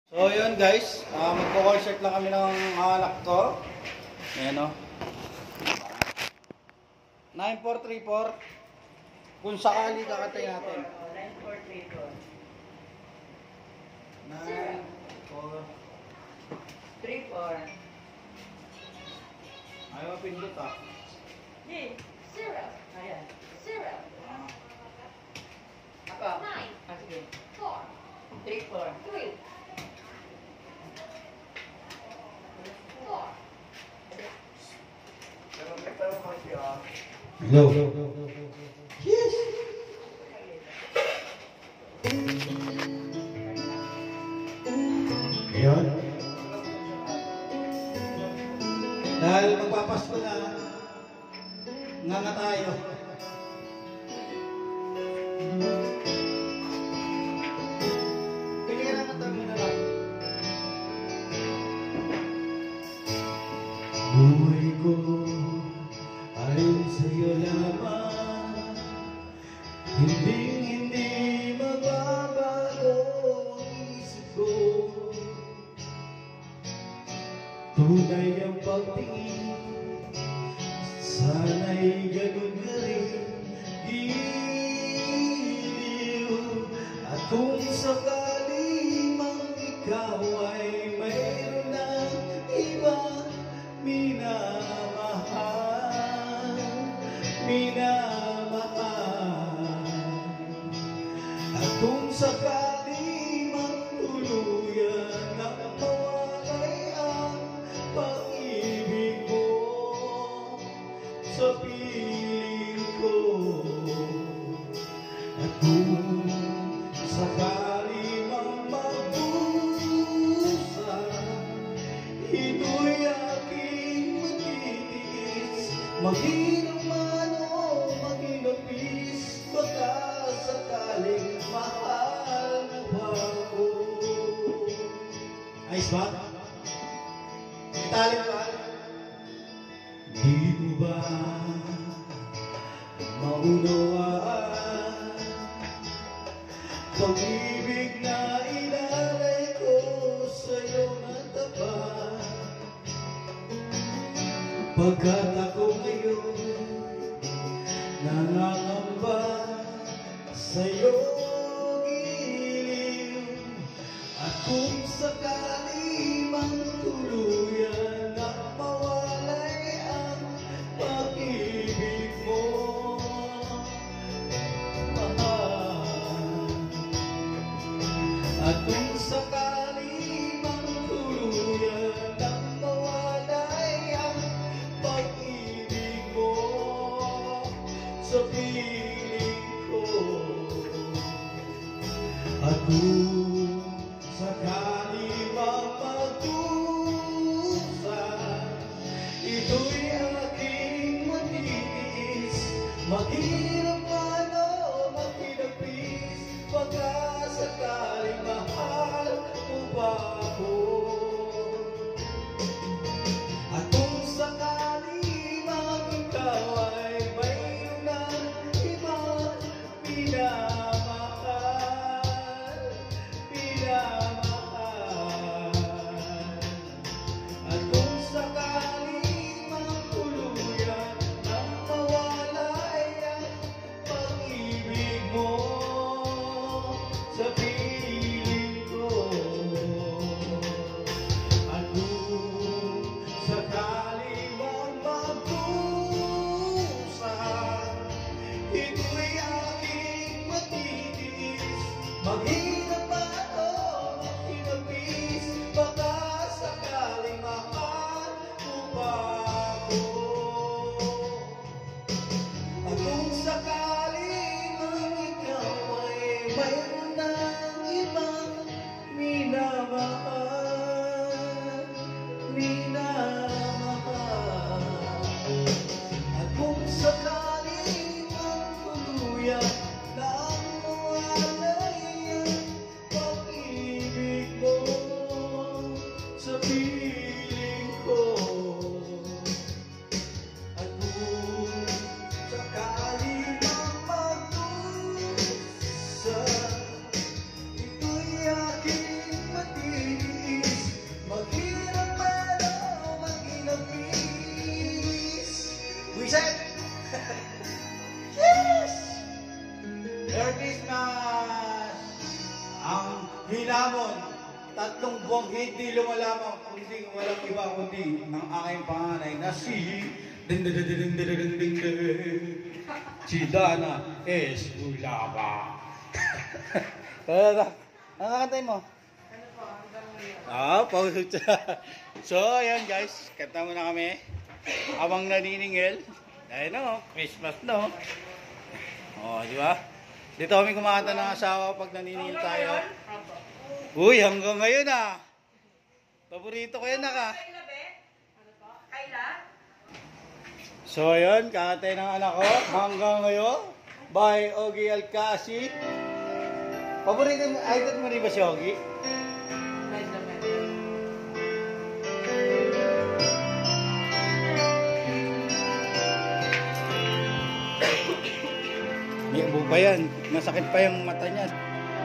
So yun guys, magko-concert lang kami ng anak ko. Ayan o. 9434. Kung sakali kakatay natin. 9434. 94. 34. Ayaw mapindot ah. Hey, syrup. Ayan. Syrup. Ako. 9. Sige. 4. 3, 4. 3. 4. Hello. Yes. Ayan. Dahil magpapasko na, nga tayo. Pilihan na tayo na lang. Buhay ko ay sa'yo lamang, hindi magbabago ang isip ko. Tunay ang pagtingin, sana'y ganun na rin giliw. At kung sakali mang ikaw ay mayroon ng ibang minamahal, at kung sakali mang tuluyan na mawalay ang pag-ibig mo sa piling ko, at kung sakali mang magdusa, ito'y aking magtitiis, maghirap man o maghilapis, baka sakaling mahal mo ako. Ayos ba? Itali ba? Di mo ba maunawaan pag-ibig na ilalay ko sa'yo na tapat? Pagkat ako ngayon nangangamba sa'yo giliw, at kung sakali mang tuluyan na mawalay ang pag-ibig mo, mahal, at kung sakali mang tuluyan na mawalay ang pag-ibig mo sa piling ko, at kung sakali mang magdusa, hamon. 3 buwang hindi lumalamang, kundi walang iba kundi ang aking panganay na si si Dana Esculaba. Kaya ang kakantay mo? Ano po? Hanggang ngayon. Paulit siya. So, ayan guys, kanta muna kami. Abang naniningil. Dahil no, Christmas no. Oh, di ba? Dito kami kumakanta ng asawa pag naniningil tayo. Opo. Uy, hanggang ngayon ah. Paborito ko yan naka. Kayla, be? Ano po? Kayla? So, ayan, kakantay ng anak ko. Hanggang ngayon. By Ogie Alcasi. Paborito mo, idol mo rin ba si Ogie? Medyo. May ubo pa yan. Masakit pa yung mata niya.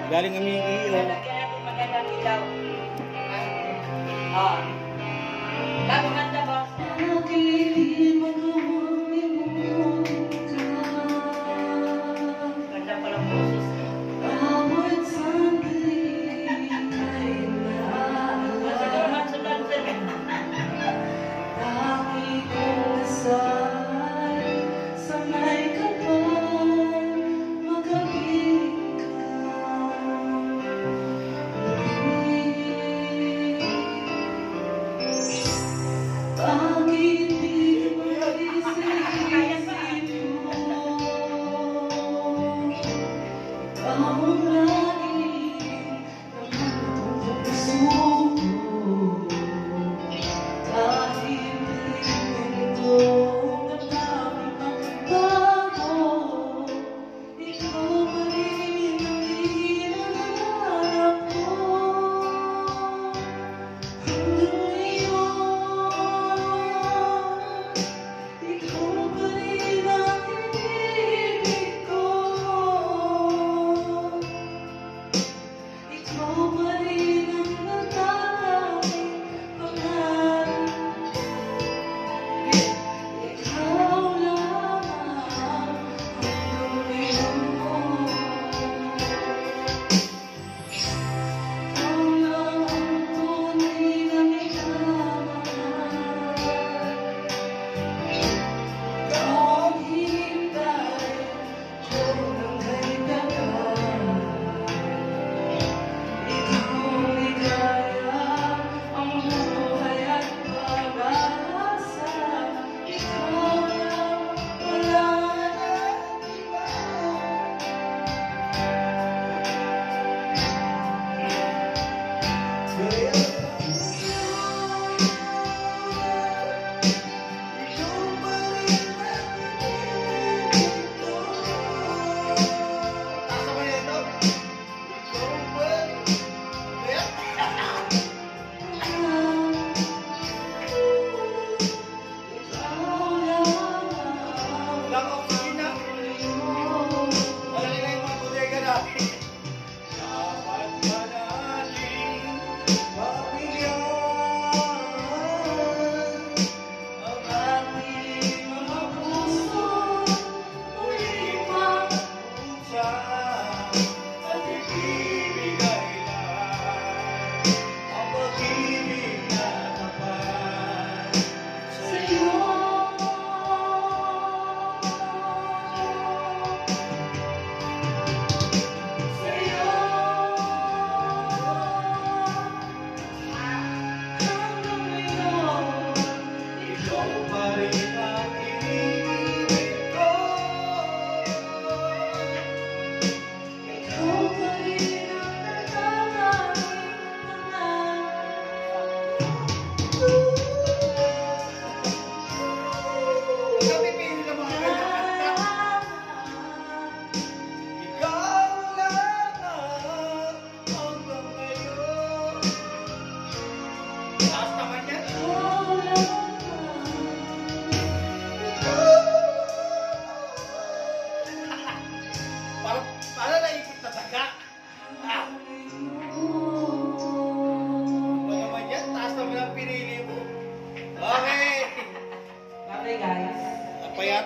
Galing kami yung iyo. Lalagyan natin magandang ilaw. Ah. Maganda ba? Ganda pa lang boses.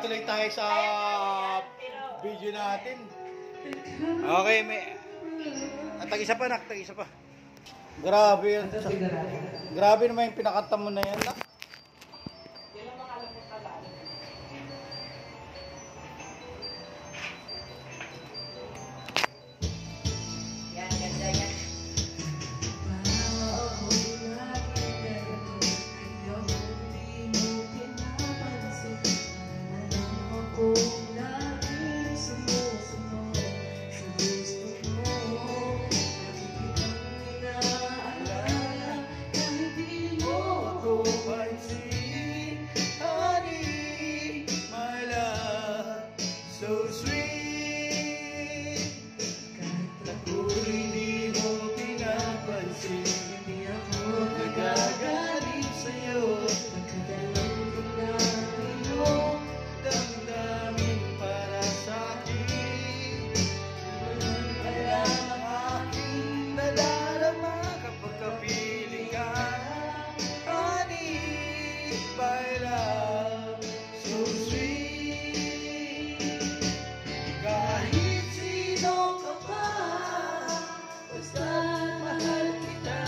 tuloy tayo sa video natin. Okay, may tag-isa pa nak, tag-isa pa. Grabe yan. Ito sigurado. Grabe naman yung pinakanta mo na yan. Ah. Yan ang alam mo pala. Yan, ganda yan. So sweet. Kahit ako'y di mo pinapansin, hindi ako nagagalit sa'yo. Pagkadalawang tingnan mo, damdamin para sa'kin. Alam ang aking nadarama kapag kapiling ka. Honey, my love, so sweet. Kahit sino ka pa, basta mahal kita.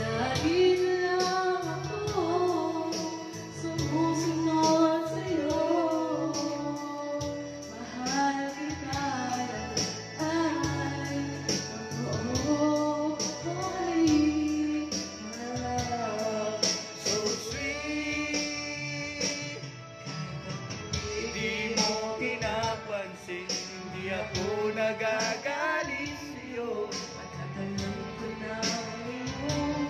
Lagi na lang ako sumusunod sa'yo. Mahal kita ay totoo. Honey, my love. So sweet. Hindi mo pinapansin, hindi ako nagagalit sa'yo. Pagkatalang ko na ngayon,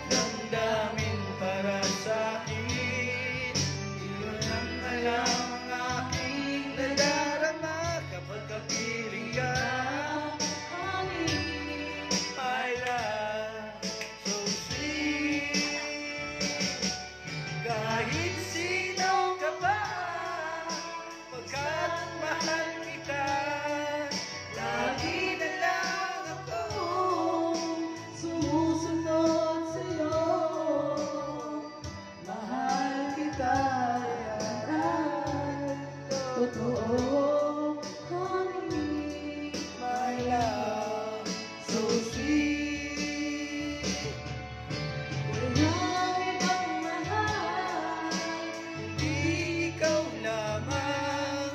Damdamin para sa'kin. Di mo lang alam ang aking nadarama kapag kapiling ka. honey, My love, so sweet. Kahit sino ka ba, pagkat mahal kita, lagi na lang ako. sumusunod sa'yo. Mahal kita ay totoo. Honey, My love, so sweet. walang ibang mahal. Di ikaw lamang,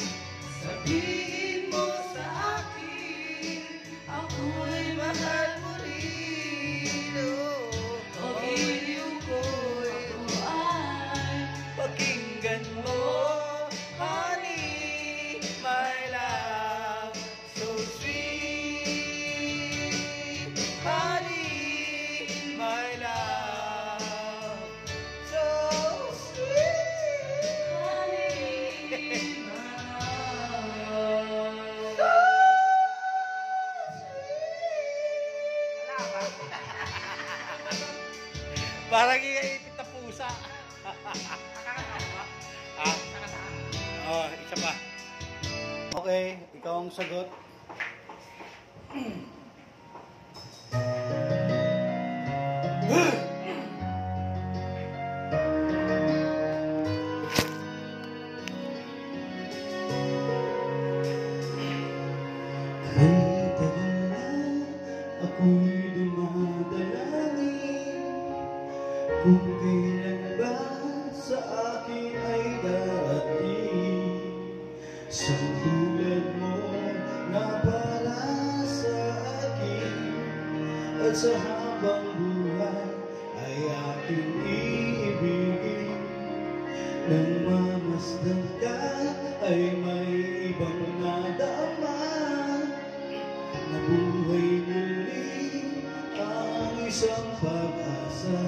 sabihin mo sa akin, ako'y mahal mo rin. Oh, pag-ibig ko'y Ako ay pakinggan mo, honey, my love, so sweet. Honey, my love, so sweet. honey, Parang iipit na pusa. Ah, oh, isa pa. Okay, ikaw ang sagot. Kahit tagal na ako'y dumadalangin, kung kailan ba sa akin ay darating isang tulad mo na para sa akin, at sa habang buhay ay aking iibigin. Nang mamasdan ka ay may ibang nadama, nabuhay muli ang isang pag-asa.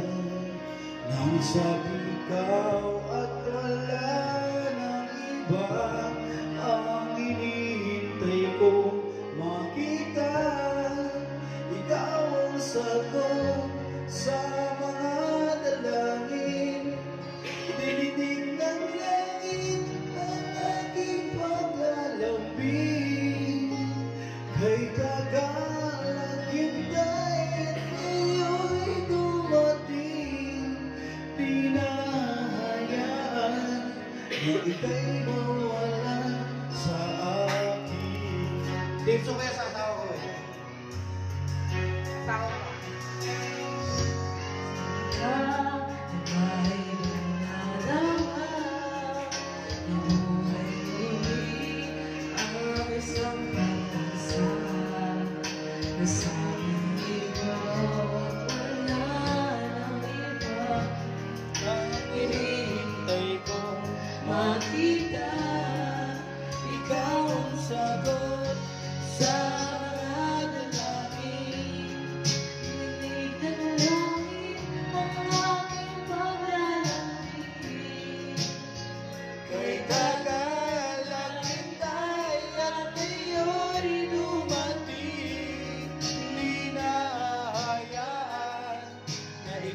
Nang sabi ikaw at wala ng iba, ang hinihintay ko makita. Ikaw ang sagot sa mga dalangin. Dinidig ng langit ang aking paglalambing. Kay kagalang hintay at iyo'y dumating. Pinahayaan na ika'y mawala sa akin. Dave, so kaya sa asawa ko eh. Asawa ko.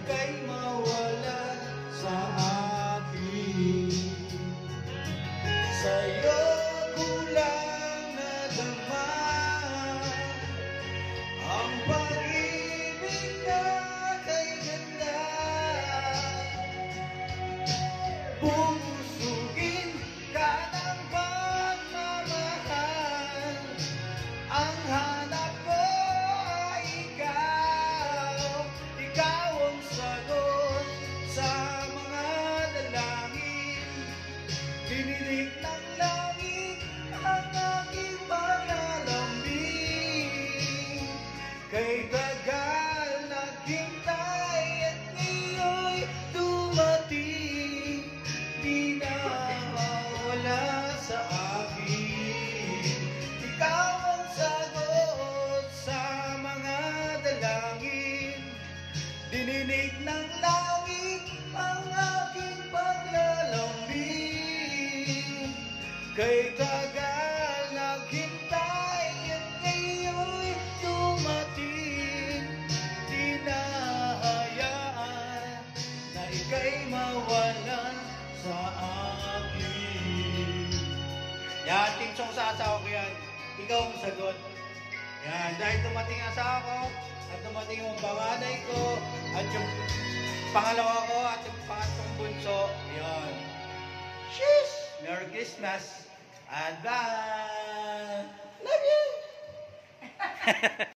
ika'y mawala sa akin. Sa'yo ko lang nadama ang pag-ibig na kay ganda. Bubusugin ka ng pagmamahal, ang hanap ko ay ikaw. Ikaw ang sagot sa mga dalangin. Dinilig ng langit ang aking panalambing. Kay tagal naghintay at ngayon'y dumating. Di na mawala sa akin. Ikaw ang sagot sa mga dalangin. Dininig ng langit ang aking paglalambing. Kay tagal naghintay at ngayon'y dumating. Di na hayaan na ika'y mawala sa akin. Yan, team song sa asawa ko yan. Ikaw ang sagot. Yan, dahil dumating ang asawa ko, at dumating yung panganay ko, at yung pangalawa ko, at yung pangatlong bunso. Yan. Sheesh! Merry Christmas! And bye! Love you!